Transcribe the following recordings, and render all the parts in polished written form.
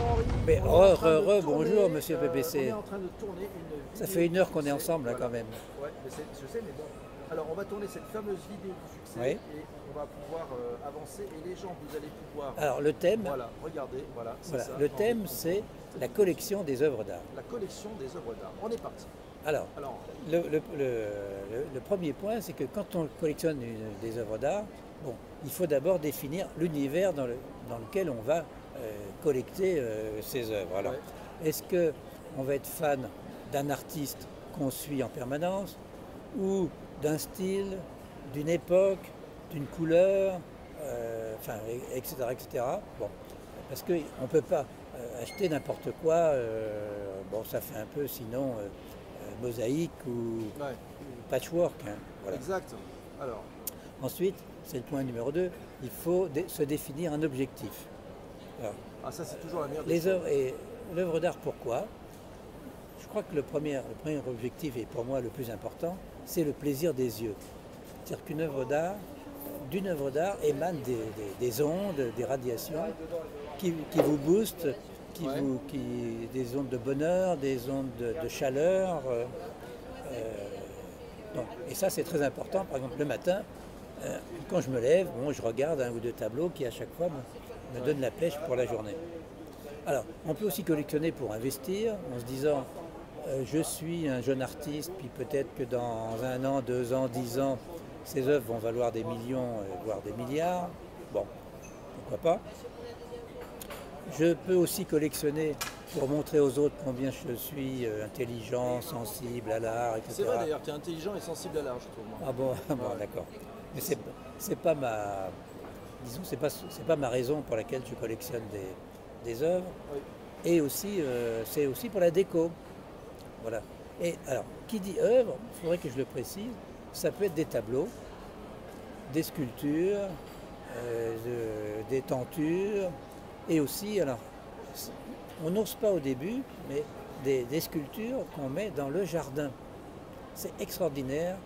Henri. Mais On est en train de bonjour tourner, monsieur on PPC. est en train de tourner une vidéo. Ça fait 1 heure qu'on est du succès. ensemble là, Voilà. quand même. Ouais, mais je sais, mais bon. Alors on va tourner cette fameuse vidéo du succès Oui. et on va pouvoir avancer et les gens, vous allez pouvoir. Alors le thème, Voilà, regardez, voilà, c'est voilà, ça. le Henri, thème on c'est tourne cette la vidéo. collection des œuvres d'art. La collection des œuvres d'art. On est parti. Alors, Alors, le premier point, c'est que quand on collectionne des œuvres d'art, bon, il faut d'abord définir l'univers dans lequel on va collecter ces œuvres. Alors, ouais. est-ce qu'on va être fan d'un artiste qu'on suit en permanence, ou d'un style, d'une époque, d'une couleur, enfin, etc., etc. Bon, parce qu'on ne peut pas acheter n'importe quoi, bon, ça fait un peu sinon mosaïque ou Ouais. patchwork. Hein, voilà. Exact. Alors, Ensuite, c'est le point numéro 2, il faut se définir un objectif. Alors, ça c'est toujours la meilleure des les choses. œuvres et l'œuvre d'art, pourquoi? Je crois que le premier objectif, et pour moi le plus important, c'est le plaisir des yeux. C'est-à-dire d'une œuvre d'art émanent des ondes, des radiations qui vous boostent, Ouais. des ondes de bonheur, des ondes de chaleur. Et ça, c'est très important. Par exemple, le matin, quand je me lève, bon, je regarde un ou deux tableaux qui, à chaque fois, me donnent la pêche pour la journée. Alors, on peut aussi collectionner pour investir, en se disant, je suis un jeune artiste, puis peut-être que dans 1 an, 2 ans, 10 ans, ces œuvres vont valoir des millions, voire des milliards. Bon, pourquoi pas. Je peux aussi collectionner pour montrer aux autres combien je suis intelligent, sensible à l'art, etc. C'est vrai d'ailleurs, tu es intelligent et sensible à l'art, je trouve. Moi. Ah bon, bon Ouais. d'accord. Mais c'est pas ma, disons, c'est pas ma raison pour laquelle je collectionne des œuvres. Oui. Et aussi, c'est aussi pour la déco. Voilà. Et alors, qui dit œuvre, il faudrait que je le précise, ça peut être des tableaux, des sculptures, des tentures, et aussi, alors, on n'ose pas au début, mais des sculptures qu'on met dans le jardin. C'est extraordinaire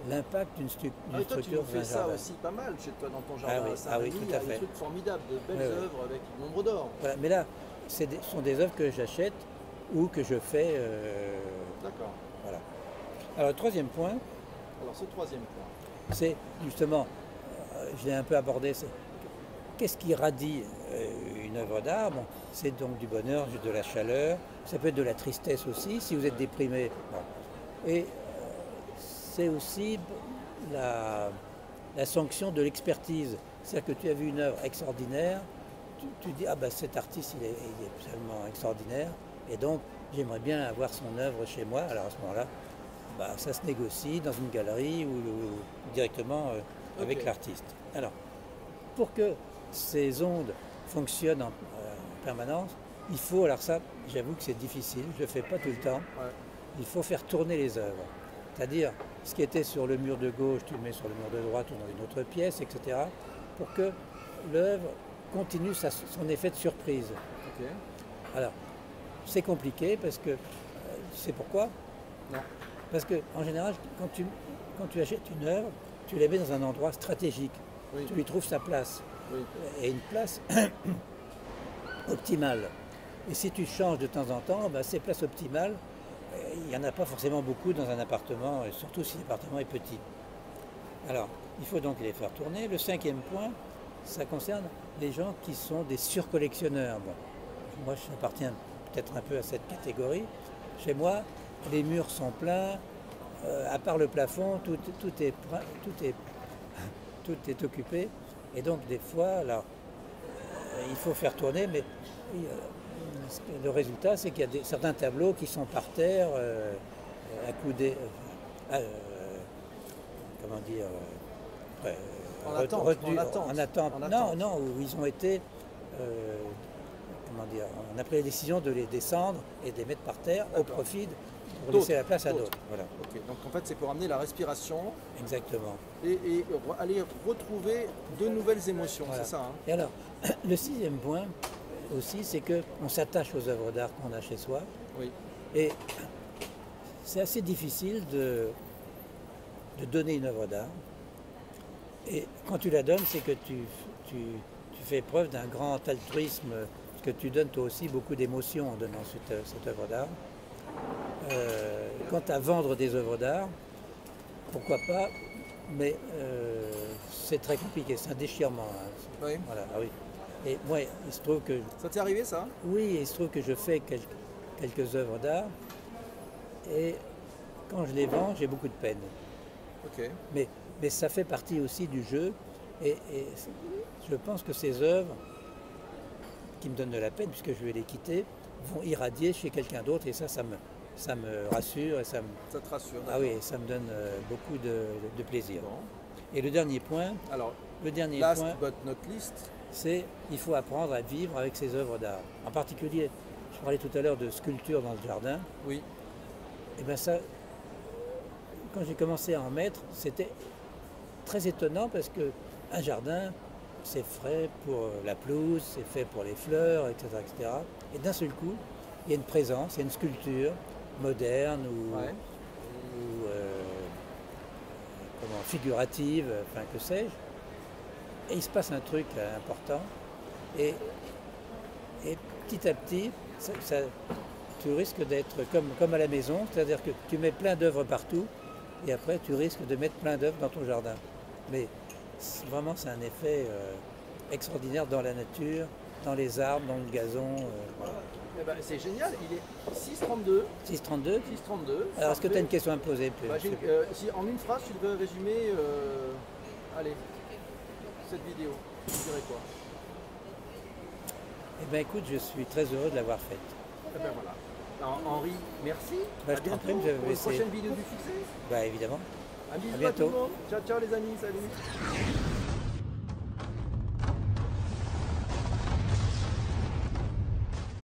l'impact d'une Ah, et toi, tu structure nous dans fais un ça jardin. aussi pas mal chez toi dans ton jardin. oui, à Saint-Rémy, tout il y à a des fait. trucs formidables, de belles Oui, oui. œuvres avec nombre d'or. Voilà. Mais là, ce sont des œuvres que j'achète ou que je fais. D'accord. Voilà. Alors, le troisième point, Alors ce troisième point. c'est justement, je l'ai un peu abordé, c'est qu'est-ce qui radie une œuvre d'art? Bon, c'est donc du bonheur, de la chaleur, ça peut être de la tristesse aussi, si vous êtes déprimé. Bon. Et c'est aussi la sanction de l'expertise. C'est-à-dire que tu as vu une œuvre extraordinaire, tu dis, ah ben cet artiste il est absolument extraordinaire, et donc j'aimerais bien avoir son œuvre chez moi. Alors à ce moment-là, bah, ça se négocie dans une galerie ou directement avec l'artiste. Alors, pour que ces ondes fonctionnent en permanence, il faut, alors ça, j'avoue que c'est difficile, je ne le fais pas tout le temps, Ouais. il faut faire tourner les œuvres. C'est-à-dire, ce qui était sur le mur de gauche, tu le mets sur le mur de droite ou dans une autre pièce, etc., pour que l'œuvre continue son effet de surprise. Ok. Alors, c'est compliqué parce que, c'est pourquoi? Non. Parce qu'en général, quand tu achètes une œuvre, tu la mets dans un endroit stratégique. Oui. Tu lui trouves sa place. Oui. Et une place optimale. Et si tu changes de temps en temps, ben, ces places optimales, il n'y en a pas forcément beaucoup dans un appartement, surtout si l'appartement est petit. Alors, il faut donc les faire tourner. Le cinquième point, ça concerne les gens qui sont des surcollectionneurs. Bon, moi, j'appartiens peut-être un peu à cette catégorie. Chez moi, les murs sont pleins, à part le plafond, tout est occupé. Et donc, des fois, alors, il faut faire tourner, mais le résultat, c'est qu'il y a certains tableaux qui sont par terre, accoudés, comment dire, en attente. Non, où ils ont été, comment dire, on a pris la décision de les descendre et de les mettre par terre au profit pour laisser la place à d'autres. Voilà. Ok, donc en fait c'est pour amener la respiration Exactement. et aller retrouver de nouvelles émotions, Voilà. c'est ça hein? Et alors, le sixième point aussi, c'est qu'on s'attache aux œuvres d'art qu'on a chez soi. Oui. Et c'est assez difficile de donner une œuvre d'art. Et quand tu la donnes, c'est que tu fais preuve d'un grand altruisme parce que tu donnes toi aussi beaucoup d'émotions en donnant cette œuvre d'art. Quant à vendre des œuvres d'art, pourquoi pas, mais c'est très compliqué, c'est un déchirement. Hein. Oui. Voilà, ah oui. Et moi, il se trouve que... Ça t'est arrivé ça? Oui, il se trouve que je fais quelques œuvres d'art, et quand je les vends, j'ai beaucoup de peine. Ok. Mais ça fait partie aussi du jeu, et je pense que ces œuvres, qui me donnent de la peine, puisque je vais les quitter, vont irradier chez quelqu'un d'autre, et ça me rassure, et ça te rassure. ah oui, ça me donne beaucoup de plaisir. Bon. Et le dernier point, Alors, last but not least, c'est il faut apprendre à vivre avec ses œuvres d'art. En particulier, je parlais tout à l'heure de sculpture dans le jardin. Oui. Et bien ça, quand j'ai commencé à en mettre, c'était très étonnant parce que un jardin, c'est fait pour la pelouse, c'est fait pour les fleurs, etc., etc. Et d'un seul coup, il y a une présence, il y a une sculpture moderne ou figurative, enfin que sais-je. Et il se passe un truc important. Et petit à petit, tu risques d'être comme à la maison, c'est-à-dire que tu mets plein d'œuvres partout, et après tu risques de mettre plein d'œuvres dans ton jardin. Mais vraiment, c'est un effet extraordinaire dans la nature, dans les arbres, dans le gazon. Voilà. Eh ben, c'est génial, il est 6,32. 6,32. 6,32. Alors, est-ce que tu as une question à me poser? Si en une phrase, tu devrais résumer allez, cette vidéo, tu dirais quoi? Eh bien, écoute, je suis très heureux de l'avoir faite. Eh ben voilà. Alors, Henri, merci. Bah, à je t'en bientôt prie, je vais pour une essayer. prochaine vidéo du succès. Bah, évidemment. Un bisou À à tout bientôt. le monde. Ciao, ciao les amis, salut.